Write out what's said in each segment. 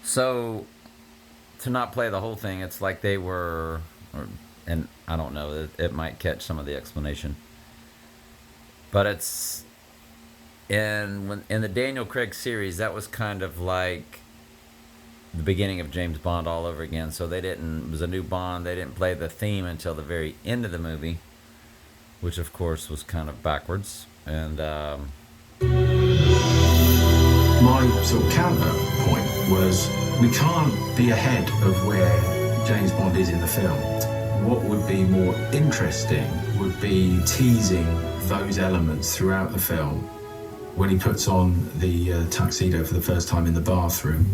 So to not play the whole thing, it's like they were, and I don't know, it might catch some of the explanation, but it's in the Daniel Craig series, that was kind of like the beginning of James Bond all over again. So they didn't, it was a new Bond. They didn't play the theme until the very end of the movie, which of course was kind of backwards. And my sort of counterpoint was we can't be ahead of where James Bond is in the film. What would be more interesting would be teasing those elements throughout the film when he puts on the tuxedo for the first time in the bathroom.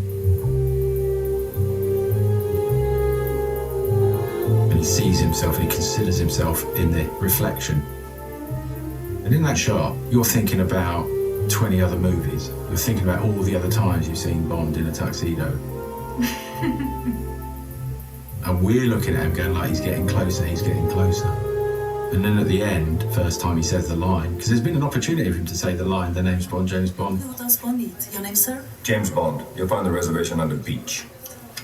And he sees himself and he considers himself in the reflection. And in that shot, you're thinking about 20 other movies. You're thinking about all the other times you've seen Bond in a tuxedo. And we're looking at him going like, he's getting closer, he's getting closer. And then at the end, first time he says the line, because there's been an opportunity for him to say the line, the name's Bond, James Bond. Who does Bond eat? Your name, sir? James Bond. You'll find the reservation on the beach.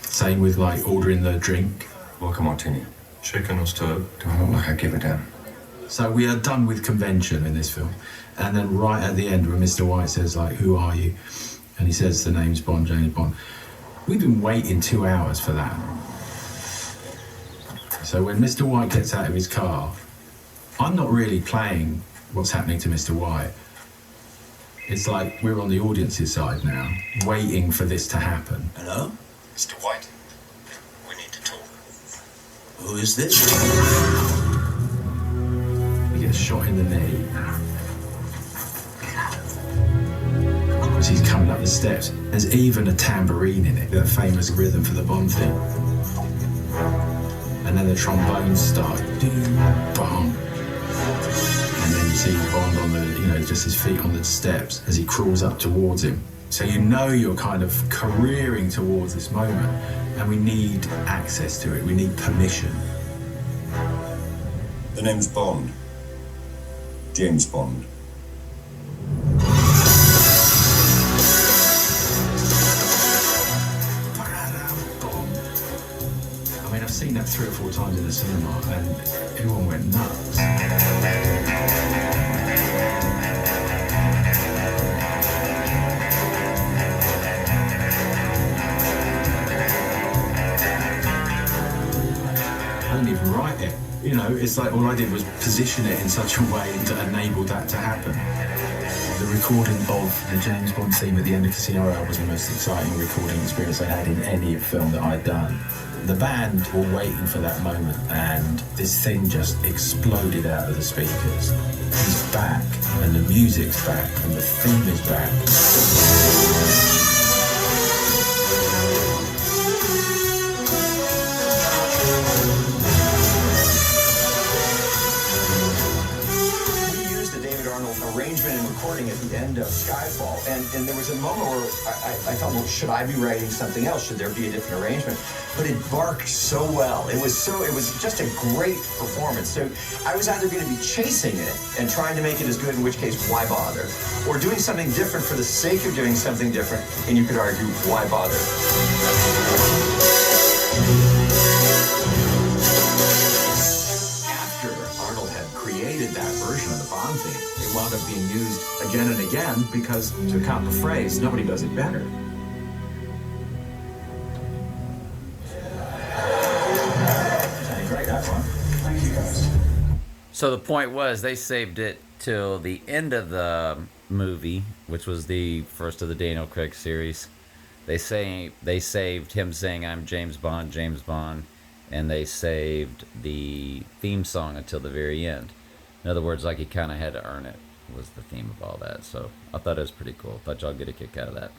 Same with like ordering the drink. Vodka martini. Shaken or stirred? Do I look like I give a damn? So we are done with convention in this film. And then right at the end when Mr. White says like, who are you? And he says the name's Bond, James Bond. We've been waiting 2 hours for that. So when Mr. White gets out of his car, I'm not really playing what's happening to Mr. White. It's like we're on the audience's side now, waiting for this to happen. Hello? Mr. White, we need to talk. Who is this? He gets shot in the knee. As he's coming up the steps, there's even a tambourine in it, that famous rhythm for the Bond theme. And then the trombones start, bong. And then you see Bond on the, just his feet on the steps as he crawls up towards him. So you know you're kind of careering towards this moment, and we need access to it, we need permission. The name's Bond. James Bond. I mean, I've seen that 3 or 4 times in the cinema, and everyone went nuts. I didn't even write it. It's like all I did was position it in such a way to enable that to happen. The recording of the James Bond theme at the end of Casino Royale was the most exciting recording experience I had in any film that I'd done. The band were waiting for that moment, and this thing just exploded out of the speakers. He's back, and the music's back, and the theme is back. Arrangement and recording at the end of Skyfall, and there was a moment where I thought, well, should I be writing something else? Should there be a different arrangement? But it barked so well. It was just a great performance. So I was either going to be chasing it and trying to make it as good, in which case, why bother? Or doing something different for the sake of doing something different, and you could argue, why bother? Created that version of the Bond theme. It wound up being used again and again because, to count the phrase, nobody does it better. Great, that one. Thank you, guys. so the point was they saved it till the end of the movie, which was the first of the Daniel Craig series. They saved him saying, "I'm James Bond, James Bond," and they saved the theme song until the very end. In other words, like he kind of had to earn it, was the theme of all that. So I thought it was pretty cool. Thought y'all get a kick out of that.